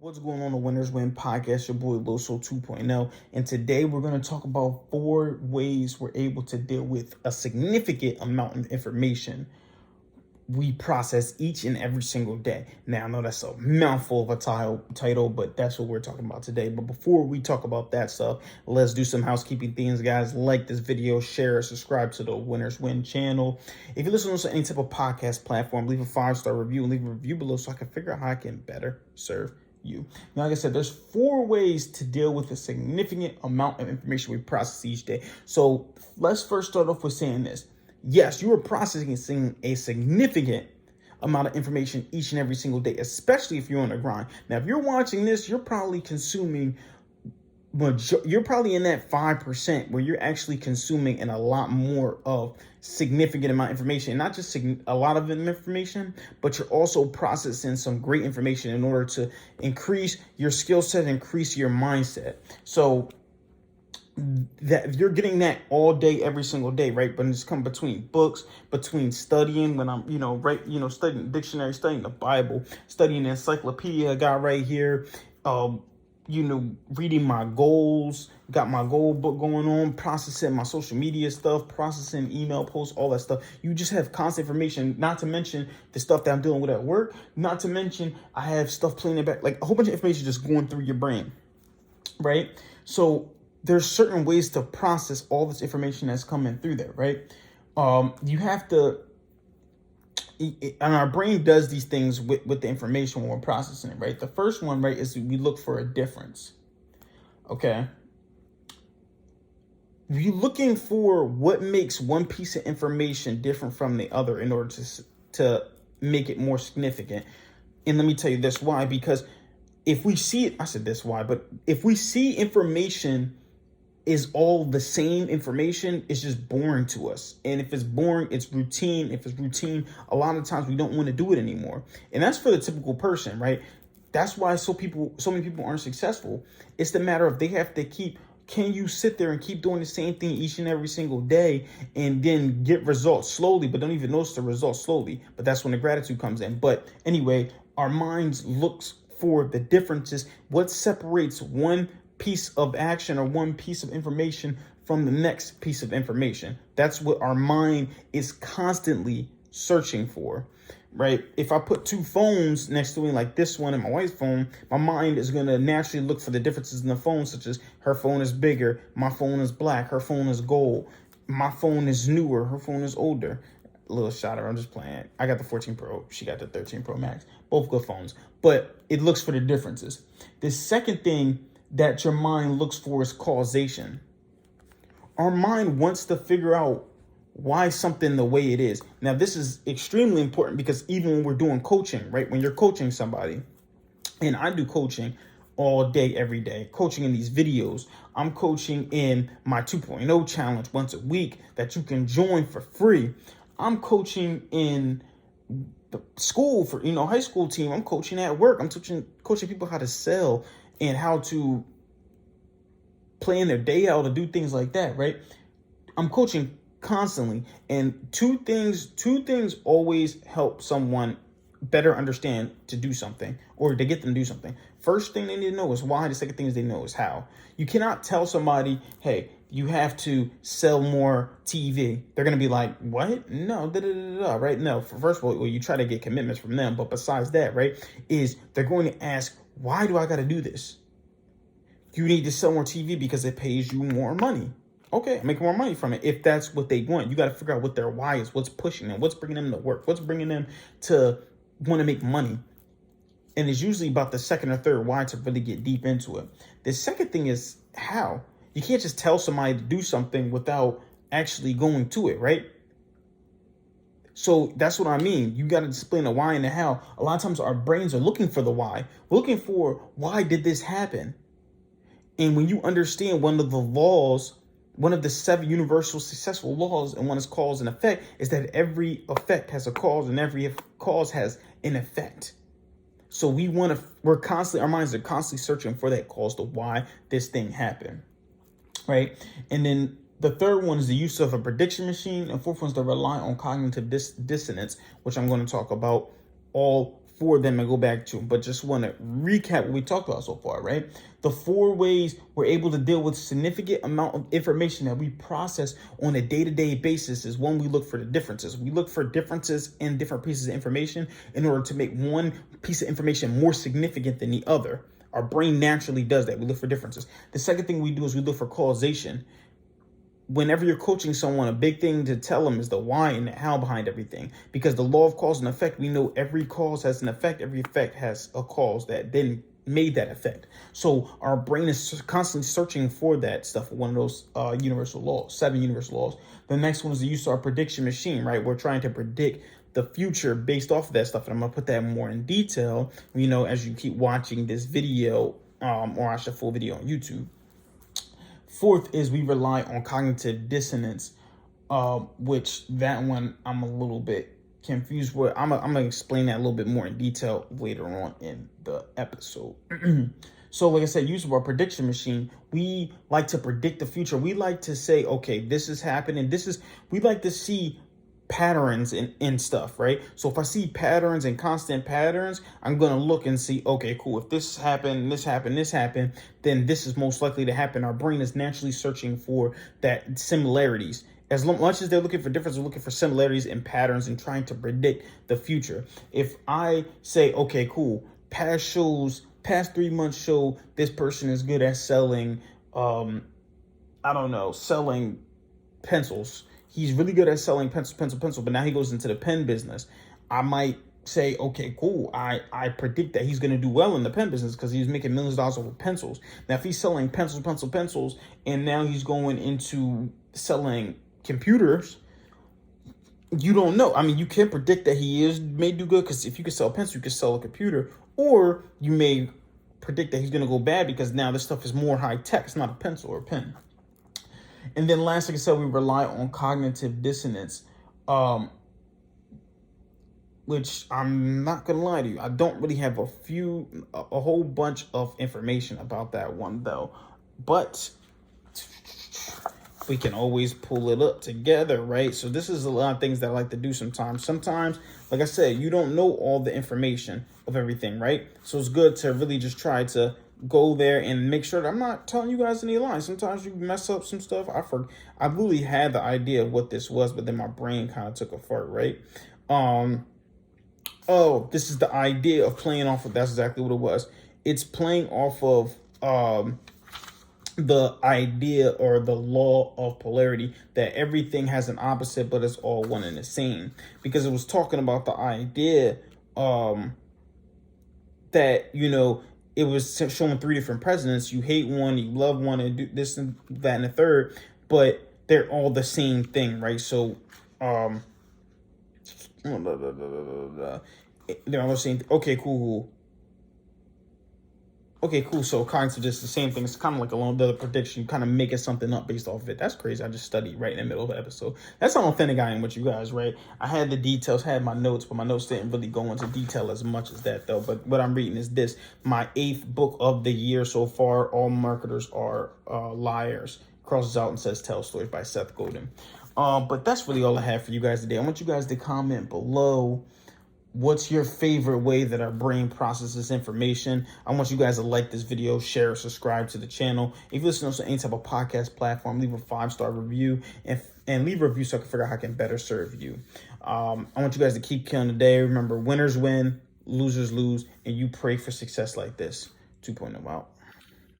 What's going on, the Winners Win podcast? Your boy Loso 2.0, and today we're going to talk about 4 ways we're able to deal with a significant amount of information we process each and every single day. Now, I know that's a mouthful of a title, but that's what we're talking about today. But before we talk about that stuff, let's do some housekeeping things, guys. Like this video, share, subscribe to the Winners Win channel. If you listen to any type of podcast platform, leave a 5-star review and leave a review below so I can figure out how I can better serve you. Now, like I said, there's 4 ways to deal with a significant amount of information we process each day. So let's first start off with saying this. Yes, you are processing a significant amount of information each and every single day, especially if you're on the grind. Now, if you're watching this, you're probably consuming, you're probably in that 5% where you're actually consuming a lot more of significant amount of information, not just a lot of information, but you're also processing some great information in order to increase your skill set, increase your mindset. So that you're getting that all day, every single day, right? But it's come between books, between studying when I'm, studying dictionary, studying the Bible, studying the encyclopedia I got right here, reading my goals, got my goal book going on, processing my social media stuff, processing email posts, all that stuff. You just have constant information, not to mention the stuff that I'm dealing with at work, not to mention I have stuff playing in the back, like a whole bunch of information just going through your brain, right? So there's certain ways to process all this information that's coming through there, right? You have to, and our brain does these things with the information when we're processing it, right? The first one, right, is we look for a difference, okay? You're looking for what makes one piece of information different from the other in order to make it more significant. And let me tell you this why, because if we see it, I said this why, but if we see information is all the same information, it's just boring to us. And if it's boring, it's routine. If it's routine, a lot of times we don't want to do it anymore. And that's for the typical person, right? That's why so many people aren't successful. It's the matter of they have to can you sit there and keep doing the same thing each and every single day and then get results slowly, but don't even notice the results slowly? But that's when the gratitude comes in. But anyway, our minds looks for the differences. What separates one piece of action or one piece of information from the next piece of information? That's what our mind is constantly searching for, right? If I put 2 phones next to me, like this one and my wife's phone, my mind is going to naturally look for the differences in the phone, such as her phone is bigger, my phone is black, her phone is gold, my phone is newer, her phone is older. A little shout out, I'm just playing. I got the 14 Pro, she got the 13 Pro Max, both good phones, but it looks for the differences. The second thing that your mind looks for is causation. Our mind wants to figure out why something the way it is. Now, this is extremely important because even when we're doing coaching, right? When you're coaching somebody, and I do coaching all day, every day, coaching in these videos. I'm coaching in my 2.0 challenge once a week that you can join for free. I'm coaching in the school for, high school team. I'm coaching at work. I'm coaching people how to sell and how to plan their day out or do things like that, right? I'm coaching constantly. And two things always help someone better understand to do something or to get them to do something. First thing they need to know is why. The second thing is they know is how. You cannot tell somebody, hey, you have to sell more TV. They're going to be like, what? No, right? No, first of all, you try to get commitments from them. But besides that, right, is they're going to ask, why do I got to do this? You need to sell more TV because it pays you more money. Okay, make more money from it. If that's what they want, you got to figure out what their why is, what's pushing them, what's bringing them to work, what's bringing them to want to make money. And it's usually about the second or third why to really get deep into it. The second thing is how. You can't just tell somebody to do something without actually going to it, right? So that's what I mean. You got to explain the why and the how. A lot of times our brains are looking for the why. We're looking for, why did this happen? And when you understand one of the laws, one of the 7 universal successful laws, and one is cause and effect, is that every effect has a cause and every cause has an effect. So our minds are constantly searching for that cause to why this thing happened, right? And then the third one is the use of a prediction machine. And fourth one is to rely on cognitive dissonance, which I'm going to talk about all for them and go back to them, but just want to recap what we talked about so far, right? The 4 ways we're able to deal with significant amount of information that we process on a day-to-day basis is one, we look for the differences. We look for differences in different pieces of information in order to make one piece of information more significant than the other. Our brain naturally does that. We look for differences. The second thing we do is we look for causation. Whenever you're coaching someone, a big thing to tell them is the why and the how behind everything. Because the law of cause and effect, we know every cause has an effect. Every effect has a cause that then made that effect. So our brain is constantly searching for that stuff, one of those universal laws, 7 universal laws. The next one is the use of our prediction machine, right? We're trying to predict the future based off of that stuff. And I'm going to put that more in detail, as you keep watching this video, or watch the full video on YouTube. Fourth is we rely on cognitive dissonance, which that one I'm a little bit confused with. I'm going to explain that a little bit more in detail later on in the episode. So like I said, use of our prediction machine, we like to predict the future. We like to say, okay, this is happening. We like to see patterns in stuff, right? So if I see patterns and constant patterns, I'm going to look and see, okay, cool. If this happened, this happened, then this is most likely to happen. Our brain is naturally searching for that similarities. As much as they're looking for differences, they're looking for similarities and patterns and trying to predict the future. If I say, okay, cool, past 3 months show this person is good at selling, selling pencils. He's really good at selling pencil, but now he goes into the pen business. I might say, okay, cool. I predict that he's going to do well in the pen business because he's making millions of dollars over pencils. Now, if he's selling pencils, and now he's going into selling computers, you don't know. I mean, you can predict that may do good because if you can sell a pencil, you can sell a computer, or you may predict that he's going to go bad because now this stuff is more high tech. It's not a pencil or a pen. And then last, like I said, we rely on cognitive dissonance, which I'm not going to lie to you. I don't really have a whole bunch of information about that one, though. But we can always pull it up together, right? So this is a lot of things that I like to do sometimes. Sometimes, like I said, you don't know all the information of everything, right? So it's good to really just try to go there and make sure that I'm not telling you guys any lies. Sometimes you mess up some stuff. I really had the idea of what this was, but then my brain kind of took a fart, right? This is the idea of playing off of, that's exactly what it was. It's playing off of the idea or the law of polarity, that everything has an opposite, but it's all one and the same. Because it was talking about the idea that, it was showing 3 different presidents. You hate one, you love one, and do this and that and the third, but they're all the same thing, right? So, they're all the same. Okay, cool. So cognitive just the same thing. It's kind of like a little prediction. You kind of making something up based off of it. That's crazy. I just studied right in the middle of the episode. That's how authentic I am with you guys, right? I had the details, had my notes, but my notes didn't really go into detail as much as that, though. But what I'm reading is this. My 8th book of the year so far, All Marketers Are Liars. Crosses out and says Tell Stories by Seth Godin. But that's really all I have for you guys today. I want you guys to comment below. What's your favorite way that our brain processes information? I want you guys to like this video, share, subscribe to the channel. If you listen to any type of podcast platform, leave a 5-star review and leave a review so I can figure out how I can better serve you. I want you guys to keep killing the day. Remember, winners win, losers lose, and you pray for success like this. 2.0 out.